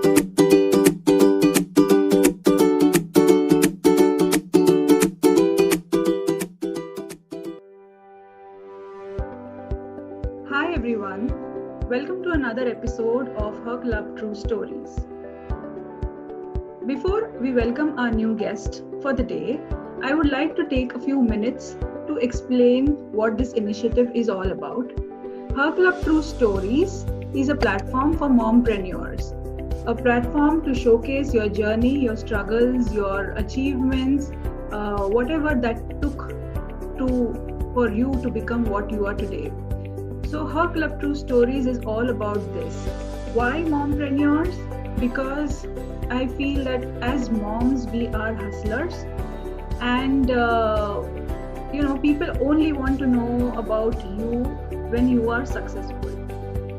Hi everyone, welcome to another episode of Her Club True Stories. Before we welcome our new guest for the day, I would like to take a few minutes to explain what this initiative is all about. Her Club True Stories is a platform for mompreneurs, a platform to showcase your journey, your struggles, your achievements, whatever that took for you to become what you are today. So Her Club True Stories is all about this. Why mompreneurs? Because I feel that as moms we are hustlers, and people only want to know about you when you are successful.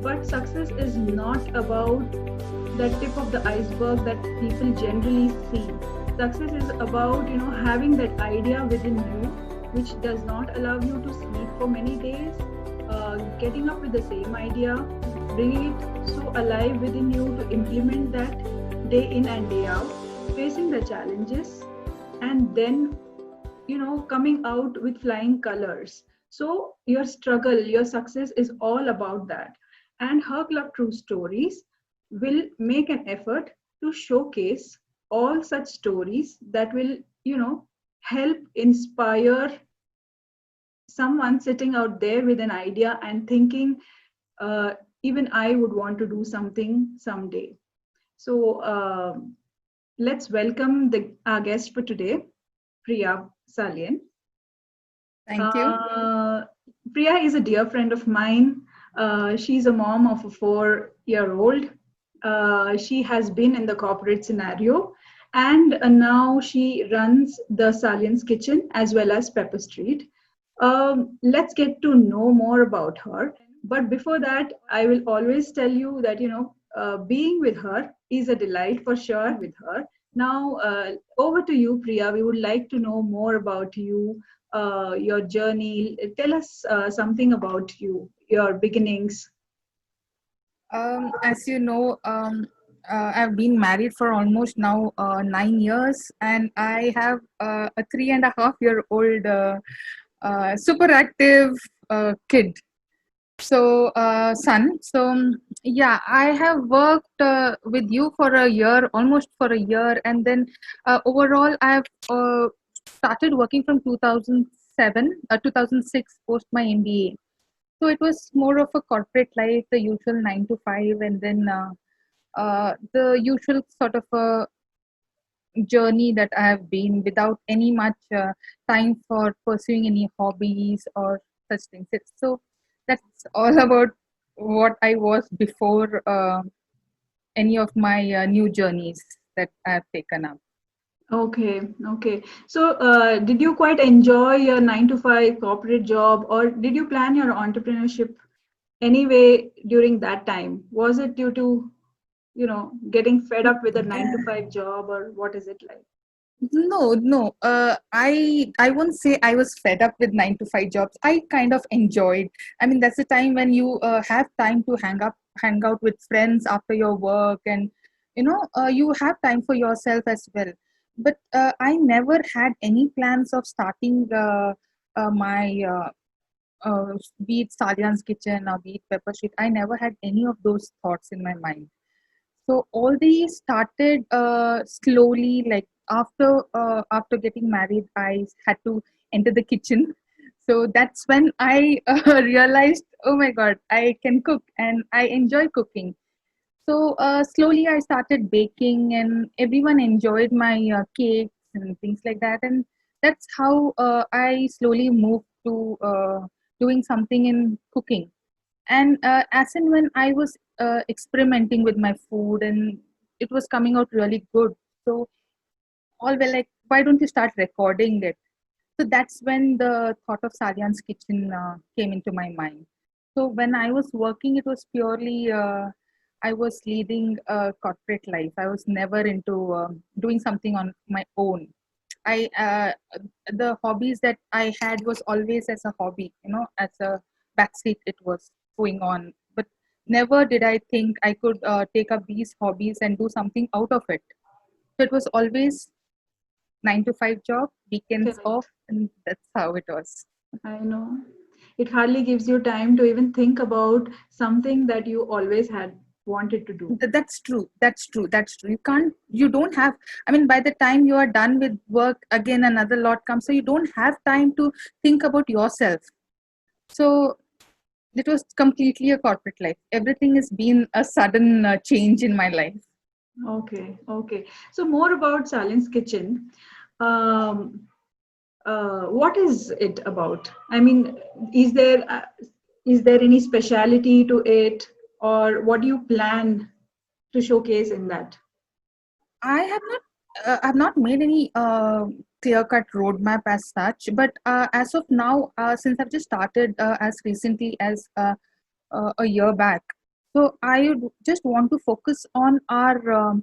But success is not about that tip of the iceberg that people generally see. Success is about having that idea within you which does not allow you to sleep for many days. Getting up with the same idea, bringing it so alive within you to implement that day in and day out, facing the challenges, and then coming out with flying colors. So your struggle, your success is all about that. And Her Club True Stories will make an effort to showcase all such stories that will help inspire someone sitting out there with an idea and thinking, uh, even I would want to do something someday. So let's welcome our guest for today, Priya Salian. Thank you. Priya is a dear friend of mine. She's a mom of a 4-year-old. She has been in the corporate scenario, and now she runs the Salian's Kitchen as well as Pepper Street. Let's get to know more about her. But before that, I will always tell you that being with her is a delight for sure. With her now, over to you, Priya. We would like to know more about you, your journey. Tell us something about you, your beginnings. As you know, I've been married for almost now 9 years, and I have a 3.5-year-old super active kid. So, son. So, yeah, I have worked with you for a year, almost for a year, and then overall, I've started working from 2006, post my MBA. So it was more of a corporate life, the usual 9 to 5, and then the usual sort of a journey that I have been without any much time for pursuing any hobbies or such things. So that's all about what I was before any of my new journeys that I've taken up. Okay, okay. So, did you quite enjoy your 9 to 5 corporate job, or did you plan your entrepreneurship anyway during that time? Was it due to getting fed up with a 9 to 5 job, or what is it like? No, no. I won't say I was fed up with 9 to 5 jobs. I kind of enjoyed. I mean, that's the time when you have time to hang out with friends after your work, and you have time for yourself as well. But I never had any plans of starting my be it Salian's Kitchen or be it Pepper Street. I never had any of those thoughts in my mind. So all these started slowly. Like after getting married, I had to enter the kitchen. So that's when I realized, oh my God, I can cook and I enjoy cooking. So slowly I started baking, and everyone enjoyed my cakes and things like that. And that's how I slowly moved to doing something in cooking. And as and when I was experimenting with my food, and it was coming out really good, so all were like, why don't you start recording it? So that's when the thought of Salian's Kitchen came into my mind. So when I was working, it was purely I was leading a corporate life. I was never into doing something on my own. I The hobbies that I had was always as a hobby, as a backseat it was going on. But never did I think I could take up these hobbies and do something out of it. So it was always 9 to 5 job, weekends off, Correct. and that's how it was. I know. It hardly gives you time to even think about something that you always had wanted to do. That's true. That's true. That's true. You can't, you don't have, I mean, by the time you are done with work, again, another lot comes. So you don't have time to think about yourself. So it was completely a corporate life. Everything has been a sudden change in my life. Okay, okay. So more about Salon's Kitchen. Um, what is it about? I mean, is there any speciality to it, or what do you plan to showcase in that? I've not made any clear-cut roadmap as such, but as of now, since I've just started as recently as a year back, so I would just want to focus on our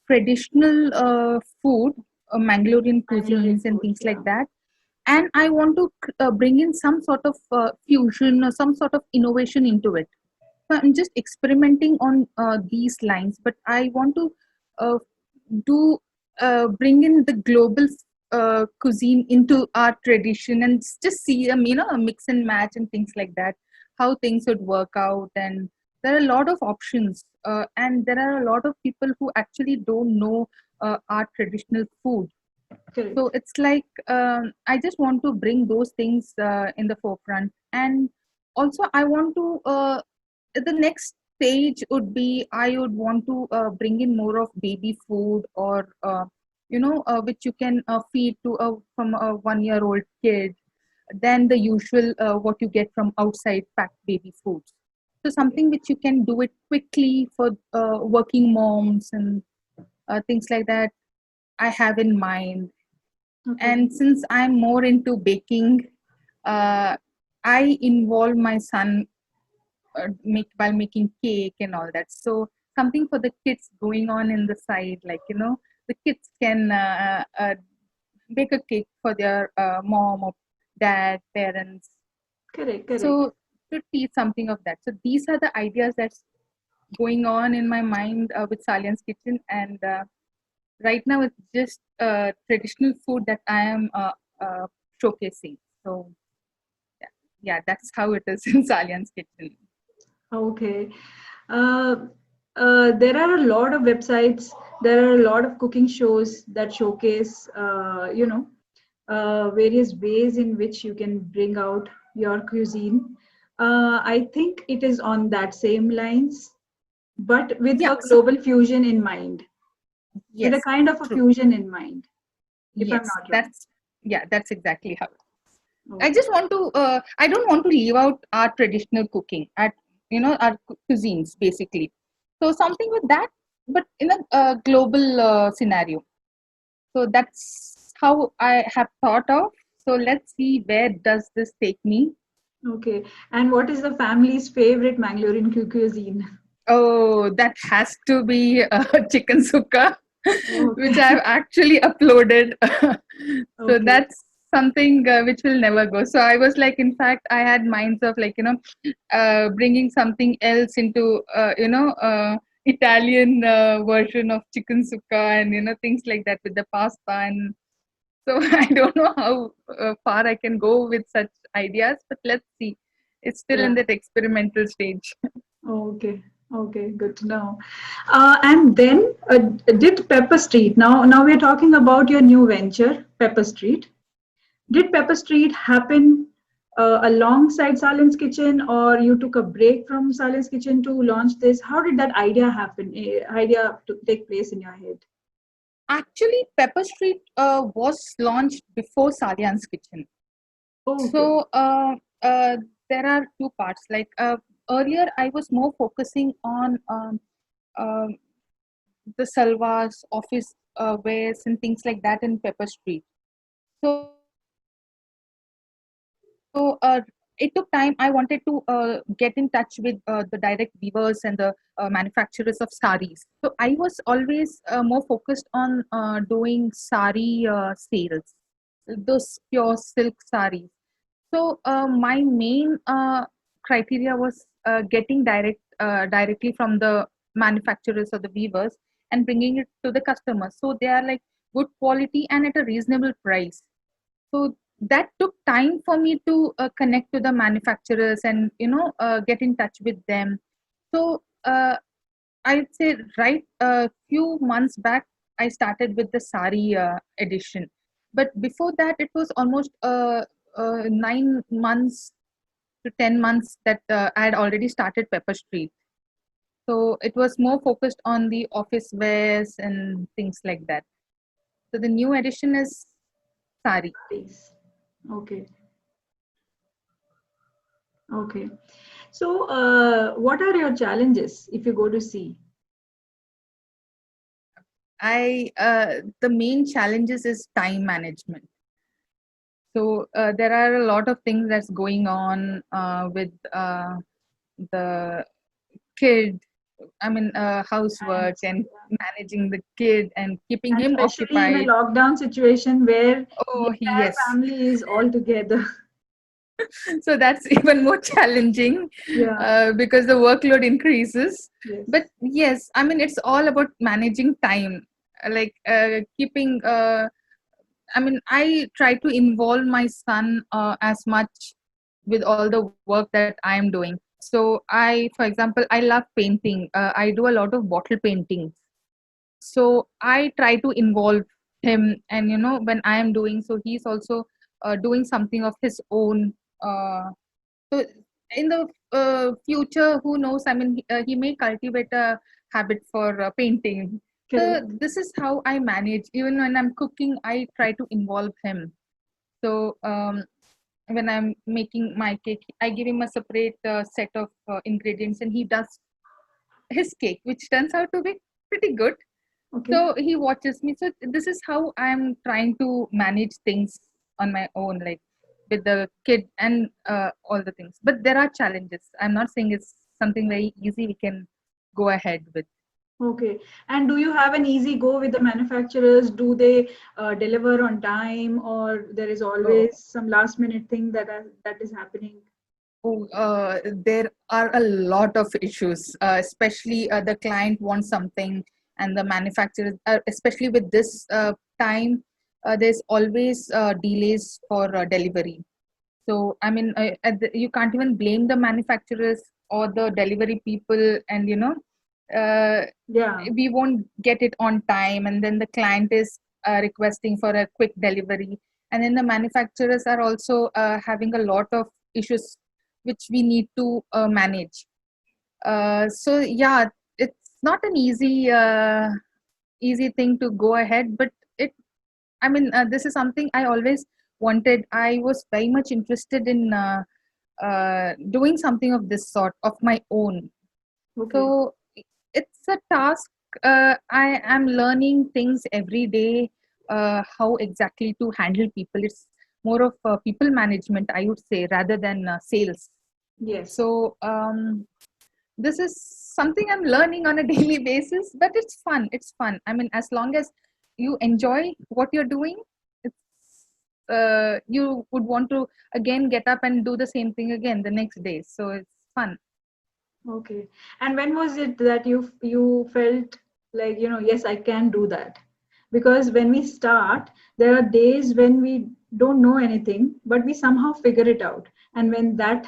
traditional food, Mangalorean Mangalorean cuisines and food, things like yeah. that, and I want to bring in some sort of fusion or some sort of innovation into it. So I'm just experimenting on these lines, but I want to uh, do bring in the global cuisine into our tradition and just see a mix and match and things like that, how things would work out. And there are a lot of options, and there are a lot of people who actually don't know our traditional food. So Correct. it's like I just want to bring those things in the forefront. And also I want to the next stage would be I would want to bring in more of baby food, or which you can feed to a from a 1 year old kid than the usual what you get from outside packed baby foods. So Correct. something which you can do it quickly for working moms and things like that I have in mind. Okay. And since I'm more into baking, uh, I involve my son while making cake and all that. So something for the kids going on in the side, like the kids can bake a cake for their mom or dad, parents. Correct. Correct. So to teach something of that. So these are the ideas that's going on in my mind with Salian's Kitchen, and right now it's just traditional food that I am uh, showcasing. So yeah, yeah, that's how it is in Salian's Kitchen. Okay. Uh, there are a lot of websites, there are a lot of cooking shows that showcase, various ways in which you can bring out your cuisine. I think it is on that same lines, but with Yeah, a so global fusion in mind, with a yes, kind of a true. fusion in mind, if I'm Yes, not wrong. that's yeah, that's exactly how. I Okay. just want to. I don't want to leave out our traditional cooking at our cuisines basically. So something with that, but in a global scenario. So that's how I have thought of. So let's see where does this take me. Okay. And what is the family's favorite Mangalorean cuisine? Oh, that has to be chicken sukka, which Okay. I've actually uploaded. So Okay. that's something which will never go. So I was like, in fact, I had minds of like, bringing something else into, Italian version of chicken sukka and, things like that with the pasta. And so I don't know how far I can go with such ideas, but let's see. It's still in Yeah. that experimental stage. Okay. Okay. Good to know. And then did Pepper Street. Now we're talking about your new venture, Pepper Street. Did Pepper Street happen alongside Silence Kitchen, or you took a break from Silence Kitchen to launch this? How did that idea happen? Idea to take place in your head? Actually, Pepper Street was launched before Salian's Kitchen. Okay. So there are two parts. Like earlier, I was more focusing on um, the salwars, office wears, and things like that in Pepper Street. So it took time. I wanted to get in touch with the direct weavers and the manufacturers of saris. So I was always more focused on doing sari sales, those pure silk saris. So my main criteria was getting direct directly from the manufacturers or the weavers and bringing it to the customers. So they are like good quality and at a reasonable price. So that took time for me to connect to the manufacturers and get in touch with them. So I'd say right a few months back, I started with the sari edition. But before that, it was almost 9 months to 10 months that I had already started Pepper Street. So it was more focused on the office wears and things like that. So the new edition is sari. Please. Okay. Okay. So, what are your challenges if you go to sea? The main challenges is time management. So there are a lot of things that's going on with the kid. I mean, housework And and managing the kid and keeping and him especially in a occupied. lockdown situation where the Oh, entire yes. family is all together. So that's even more challenging Yeah. because the workload increases. Yes. But yes, I mean, it's all about managing time, like keeping. I mean, I try to involve my son as much with all the work that I am doing. So for example, I love painting. I do a lot of bottle painting. So I try to involve him, and when I am doing so, he's also doing something of his own. So in the future, who knows? I mean, he may cultivate a habit for painting. So Correct. this is how I manage. Even when I'm cooking, I try to involve him. So when I'm making my cake, I give him a separate set of ingredients, and he does his cake, which turns out to be pretty good. Okay. So he watches me. So this is how I'm trying to manage things on my own, like with the kid and all the things. But there are challenges. I'm not saying it's something very easy we can go ahead with. Okay. And do you have an easy go with the manufacturers? Do they deliver on time, or there is Oh, always some last minute thing that is happening? there are a lot of issues, especially the client wants something and the manufacturer, especially with this time, there's always delays for delivery. So, I mean, you can't even blame the manufacturers or the delivery people, and uh, Yeah. we won't get it on time, and then the client is requesting for a quick delivery, and then the manufacturers are also having a lot of issues which we need to manage. So yeah, it's not an easy thing to go ahead, but it I mean, this is something I always wanted. I was very much interested in doing something of this sort of my own. Okay. So it's a task. I am learning things every day, how exactly to handle people. It's more of people management, I would say, rather than sales. Yes. So this is something I'm learning on a daily basis, but it's fun. It's fun. I mean, as long as you enjoy what you're doing, it's you would want to again get up and do the same thing again the next day. So it's fun. Okay. And when was it that you felt like, yes, I can do that? Because when we start, there are days when we don't know anything, but we somehow figure it out. And when that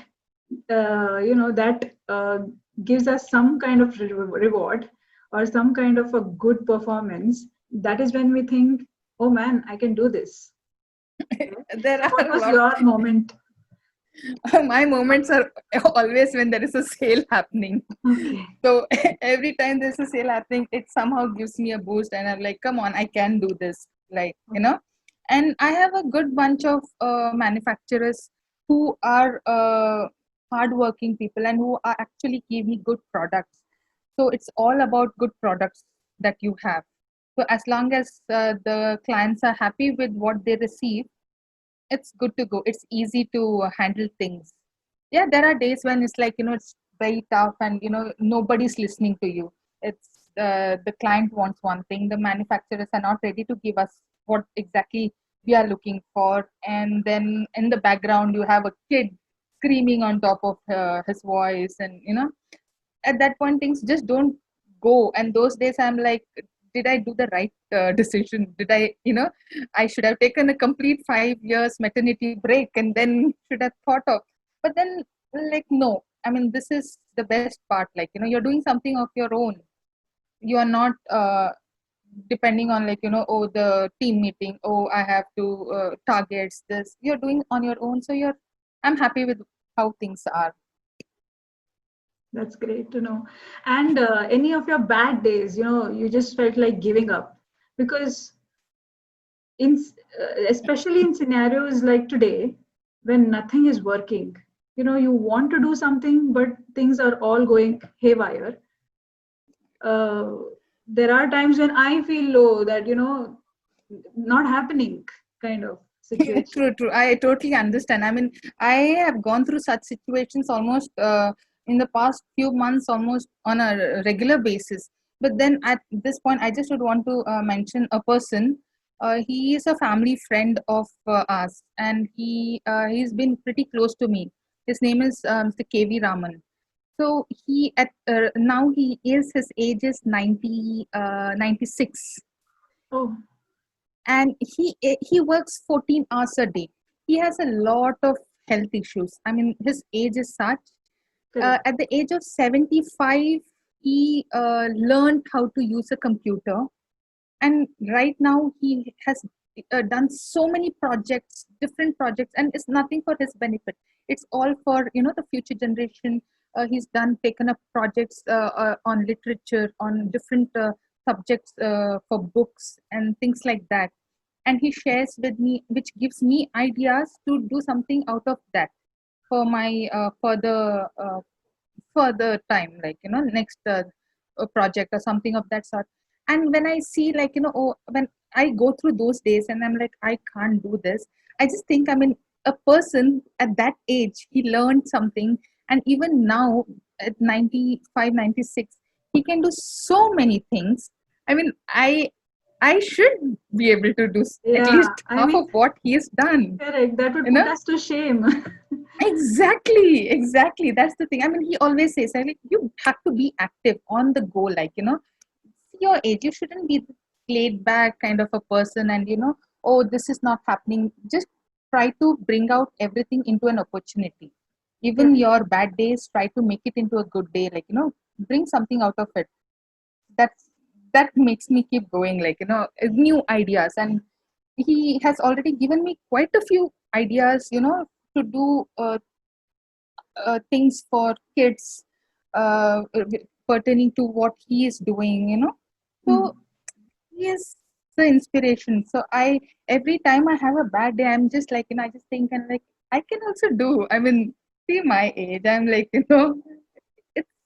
gives us some kind of reward or some kind of a good performance, that is when we think, oh man, I can do this. Right? There So are what a was lot. your moment? My moments are always when there is a sale happening. Okay. So every time there's a sale happening, it somehow gives me a boost, and I'm like, come on, I can do this. Like, and I have a good bunch of manufacturers who are hardworking people and who are actually give me good products. So it's all about good products that you have. So as long as the clients are happy with what they receive, it's good to go. It's easy to handle things. Yeah, there are days when it's like, it's very tough, and nobody's listening to you. It's the client wants one thing, the manufacturers are not ready to give us what exactly we are looking for, and then in the background you have a kid screaming on top of his voice, and at that point things just don't go. And those days I'm like, did I do the right decision? Did I, I should have taken a complete 5 years maternity break and then should have thought of. But then, like, no, I mean, this is the best part. Like, you're doing something of your own. You are not depending on, like, oh, the team meeting, oh, I have to targets this. You're doing on your own. So I'm happy with how things are. That's great to know. And any of your bad days, you just felt like giving up, because in especially in scenarios like today, when nothing is working, you want to do something, but things are all going haywire. Uh, there are times when I feel low, that not happening kind of situation. True, true. I totally understand. I mean, I have gone through such situations almost in the past few months, almost on a regular basis. But then at this point, I just would want to mention a person. He is a family friend of us, and he's been pretty close to me. His name is Mr. KV Raman. So he at now he is his age is 96, Oh, and he works 14 hours a day. He has a lot of health issues. I mean, his age is such. correct. At the age of 75, he learned how to use a computer, and right now he has done so many projects, different projects, and it's nothing for his benefit. It's all for the future generation. He's done taken up projects on literature, on different subjects for books and things like that, and he shares with me, which gives me ideas to do something out of that for my further time, like next project or something of that sort. And when I see, like, oh, when I go through those days and I'm like, I can't do this, I just think, I mean, a person at that age, he learned something, and even now at 95, 96, he can do so many things. I mean, I should be able to do at Yeah, least I half mean, of what he has done, correct. That would you put know. us to shame. Exactly, exactly. That's the thing. I mean, he always says, like, you have to be active on the go. Like, your age, you shouldn't be laid back kind of a person and, oh, this is not happening. Just try to bring out everything into an opportunity. Even Correct. your bad days, try to make it into a good day. Like, bring something out of it. That's that makes me keep going, like, new ideas. And he has already given me quite a few ideas, to do things for kids pertaining to what he is doing, Hmm. so he is the inspiration. So every time I have a bad day, I'm just like, I just think, and like, I can also do. I mean, see my age, I'm like, it's I know.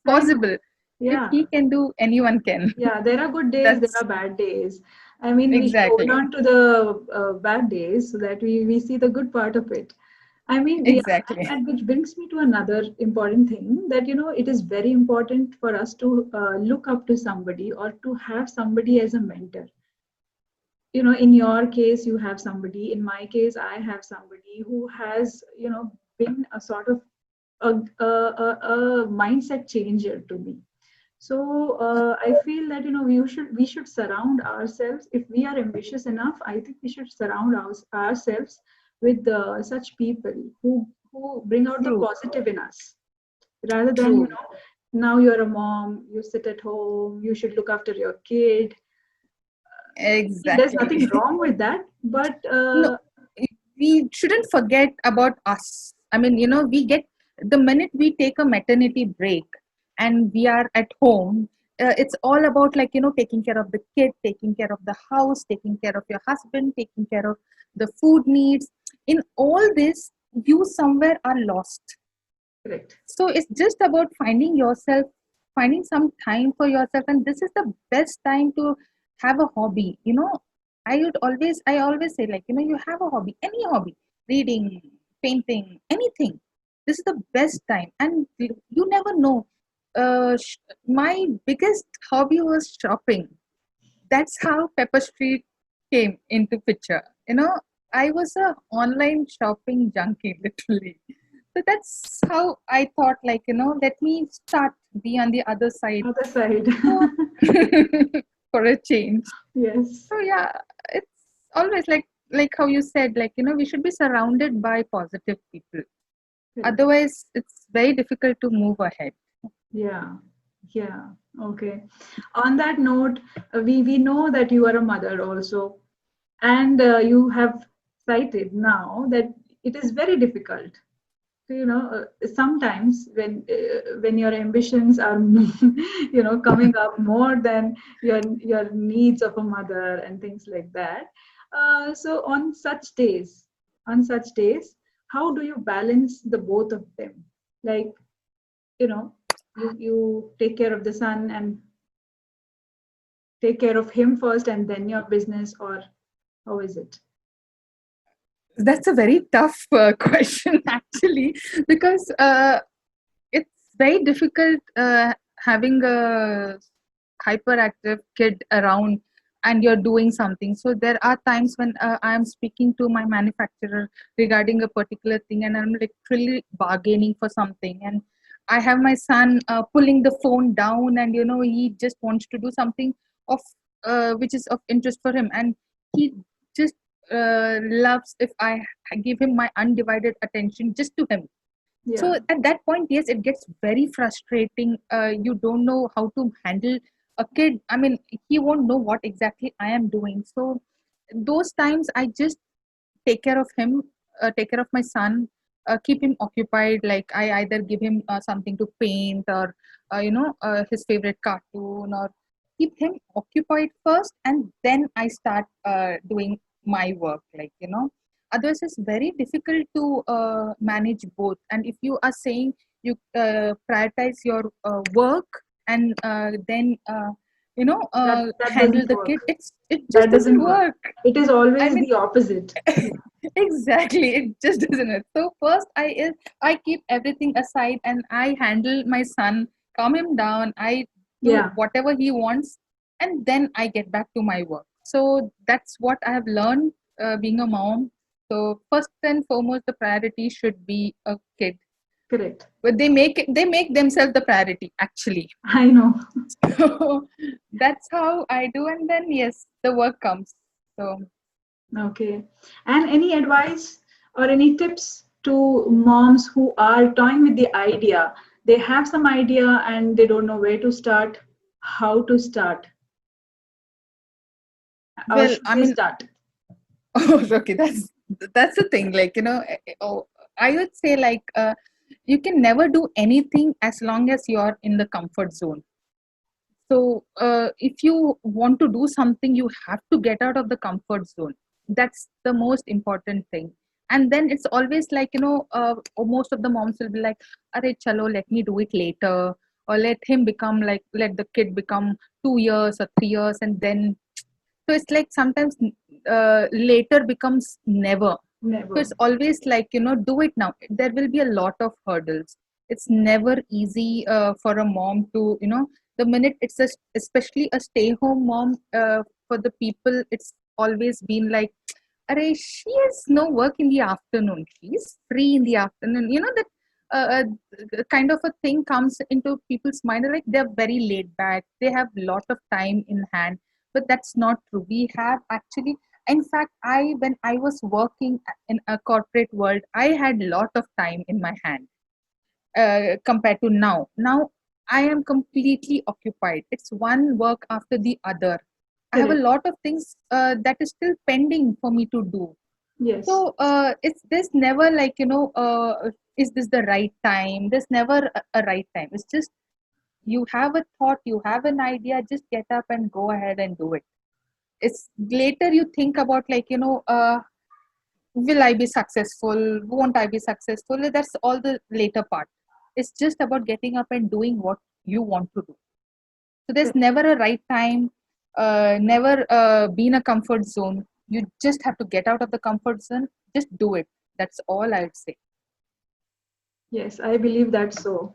possible. If Yeah. he can do, anyone can. Yeah, there are good days, there That's are bad days. I mean, we should hold exactly, on to the bad days so that we see the good part of it. I mean, yeah, exactly. and which brings me to another important thing, that, it is very important for us to look up to somebody, or to have somebody as a mentor. In your case, you have somebody. In my case, I have somebody who has, been a sort of a mindset changer to me. So I feel that, we should surround ourselves, if we are ambitious enough. I think we should surround ourselves with such people who bring out the True, positive in us, rather than, true. now you're a mom, you sit at home, you should look after your kid. There's nothing Exactly. wrong with that, but No, we shouldn't forget about us. I mean, we get the minute we take a maternity break and we are at home, it's all about, like, taking care of the kid, taking care of the house, taking care of your husband, taking care of the food needs. In all this, you somewhere are lost. correct. So it's just about finding yourself, finding some time for yourself, and this is the best time to have a hobby. I always say, like, you have a hobby, any hobby, reading, painting, anything. This is the best time, and you never know. My biggest hobby was shopping. That's how Pepper Street came into picture. I was a online shopping junkie, literally. So that's how I thought, like, let me start be on the other side. Other side. So for a change. Yes. So yeah, it's always like how you said, like, we should be surrounded by positive people. Correct. Otherwise, it's very difficult to move ahead. Yeah. Yeah. Okay. On that note, we know that you are a mother also, and you have cited now that it is very difficult. So, sometimes when your ambitions are coming up more than your needs of a mother and things like that. So on such days, how do you balance the both of them? Like, you know you take care of the son and take care of him first and then your business, or how is it? That's a very tough question, actually, because it's very difficult having a hyperactive kid around and you're doing something. So there are times when I'm speaking to my manufacturer regarding a particular thing and I'm literally bargaining for something, and I have my son pulling the phone down, and he just wants to do something of which is of interest for him, and he just loves if I give him my undivided attention just to him. So Yeah. at that point, yes, it gets very frustrating. You don't know how to handle a kid. I mean, he won't know what exactly I am doing. So those times I just take care of him, take care of my son, keep him occupied. Like, I either give him something to paint, or his favorite cartoon, or keep him occupied first, and then I start doing my work. Otherwise it's very difficult to manage both. And if you are saying you prioritize your work and then That handle doesn't the kid, work. it just That doesn't doesn't work. work. It is I always mean, the opposite. exactly, it just doesn't work. So first I keep everything aside and I handle my son, calm him down, I do Yeah. whatever he wants, and then I get back to my work. So that's what I have learned being a mom. So first and foremost, the priority should be a kid, Correct. but they make themselves the priority, actually. I know. So that's how I do, and then yes, the work comes. So Okay. And any advice or any tips to moms who are toying with the idea? They have some idea and they don't know where to start, how to start, or well, should I they mean, start? oh, okay, that's the thing. I would say, like, you can never do anything as long as you're in the comfort zone. So if you want to do something, you have to get out of the comfort zone. That's the most important thing. And then it's always like, most of the moms will be like, "Arey, chalo, let me do it later," or let the kid become 2 years or 3 years, and then so it's like sometimes later becomes never. So Never. it's always like, do it now. There will be a lot of hurdles. It's never easy for a mom to, the minute especially a stay home mom, for the people, it's always been like, Array, she has no work in the afternoon. She's free in the afternoon. That kind of a thing comes into people's mind. Like, they're very laid back. They have a lot of time in hand, but that's not true. We have actually, in fact, when I was working in a corporate world, I had a lot of time in my hand compared to now. Now I am completely occupied. It's one work after the other. I have a Correct. lot of things that is still pending for me to do. Yes. So it's there's never like, is this the right time? There's never a right time. It's just, you have a thought, you have an idea, just get up and go ahead and do it. It's later you think about, like, will I be successful, won't I be successful? That's all the later part. It's just about getting up and doing what you want to do. So there's Correct. never a right time, never be in a comfort zone. You just have to get out of the comfort zone, just do it. That's all I would say. Yes, I believe that so.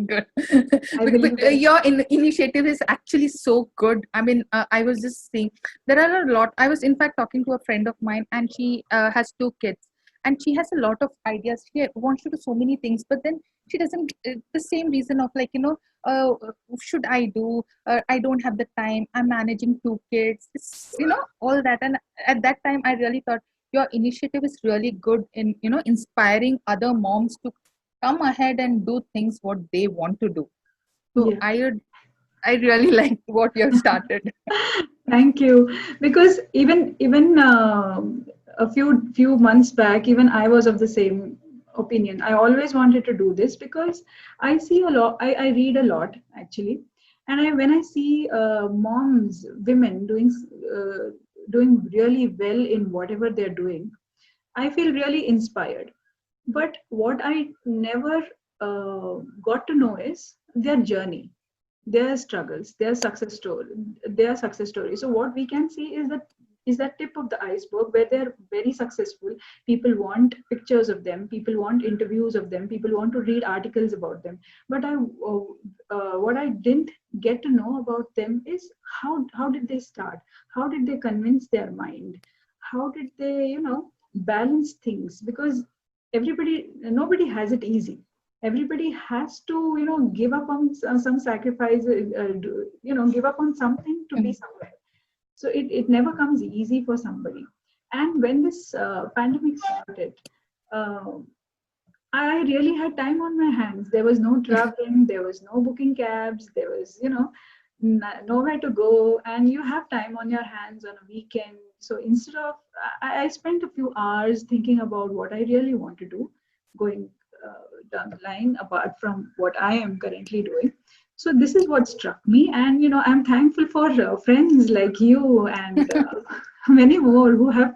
Good. I But believe that. your initiative is actually so good. I mean, I was just saying there are a lot. I was in fact talking to a friend of mine, and she has two kids, and she has a lot of ideas. She wants to do so many things, but then she doesn't the same reason of like, uh, should I do, I don't have the time, I'm managing two kids, it's, all that. And at that time I really thought your initiative is really good in, inspiring other moms to come ahead and do things what they want to do. So Yeah. I really like what you have started. Thank you. Because even a few months back, even I was of the same opinion. I always wanted to do this because I see a lot. I read a lot actually, and when I see moms, women doing really well in whatever they're doing, I feel really inspired. But what I never got to know is their journey, their struggles, their success story. So what we can see is that tip of the iceberg where they're very successful. People want pictures of them, people want interviews of them, people want to read articles about them. But what I didn't get to know about them is how did they start? How did they convince their mind? How did they balance things? Because nobody has it easy. Everybody has to give up on some sacrifice, give up on something to be Mhm. somewhere. So it never comes easy for somebody. And when this pandemic started, uh, I really had time on my hands. There was no traveling, there was no booking cabs, there was, nowhere to go, and you have time on your hands on a weekend. So instead of, I spent a few hours thinking about what I really want to do going down the line, apart from what I am currently doing. So this is what struck me, and I'm thankful for friends like you and many more who have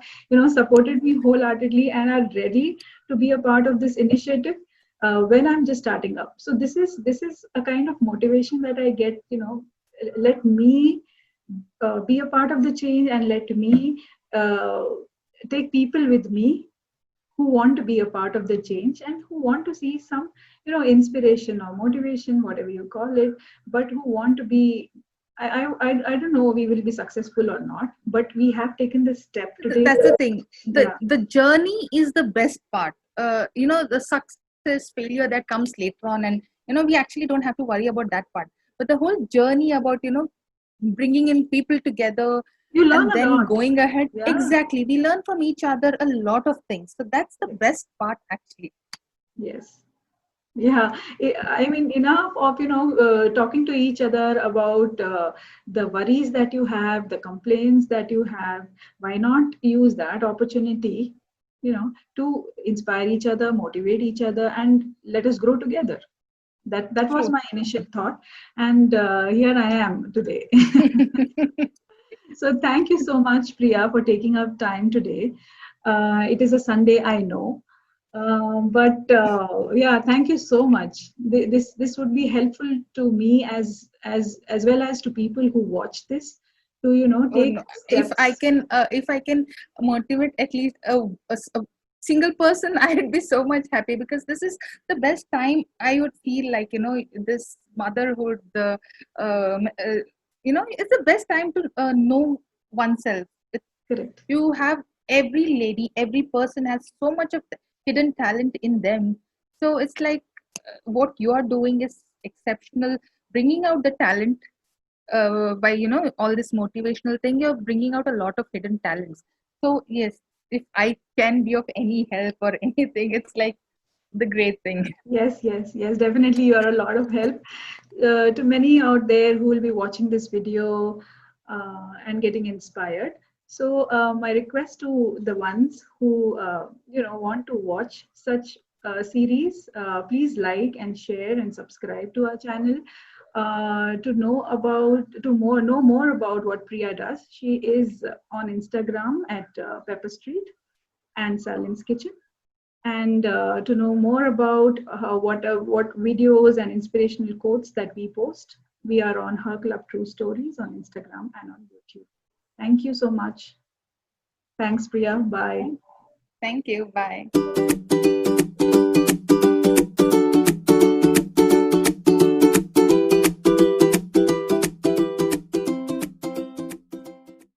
supported me wholeheartedly and are ready to be a part of this initiative when I'm just starting up. So this is a kind of motivation that I get. Let me be a part of the change, and let me uh, take people with me who want to be a part of the change and who want to see some inspiration or motivation, whatever you call it, but who want to be. I don't know we will be successful or not, but we have taken the step today. That's the thing. Yeah. The journey is the best part. The success failure that comes later on, and we actually don't have to worry about that part. But the whole journey about bringing in people together You learn and a then lot. going ahead. Yeah. Exactly, we learn from each other a lot of things. So that's the Yes. best part actually. Yes. Yeah, I mean, enough of talking to each other about the worries that you have, the complaints that you have. Why not use that opportunity, to inspire each other, motivate each other, and let us grow together. That was True. my initial thought, and here I am today. So thank you so much, Priya, for taking up time today. It is a Sunday, I know, but yeah, thank you so much. This would be helpful to me as well as to people who watch this to Oh take no! steps. If I can motivate at least a single person, I would be so much happy, because this is the best time. I would feel like this motherhood. It's the best time to know oneself. Correct. You have every person has so much of hidden talent in them. So it's like what you are doing is exceptional, bringing out the talent by all this motivational thing. You're bringing out a lot of hidden talents. So yes, if I can be of any help or anything, it's like the great thing. Yes, yes, yes. Definitely, you are a lot of help to many out there who will be watching this video and getting inspired. So, my request to the ones who want to watch such series, please like and share and subscribe to our channel to know more about what Priya does. She is on Instagram at Pepper Street and Salim's Kitchen, and to know more about what videos and inspirational quotes that we post. We are on Her Club True Stories on Instagram and on YouTube. Thank you so much. Thanks, Priya. Bye. Thank you. Bye.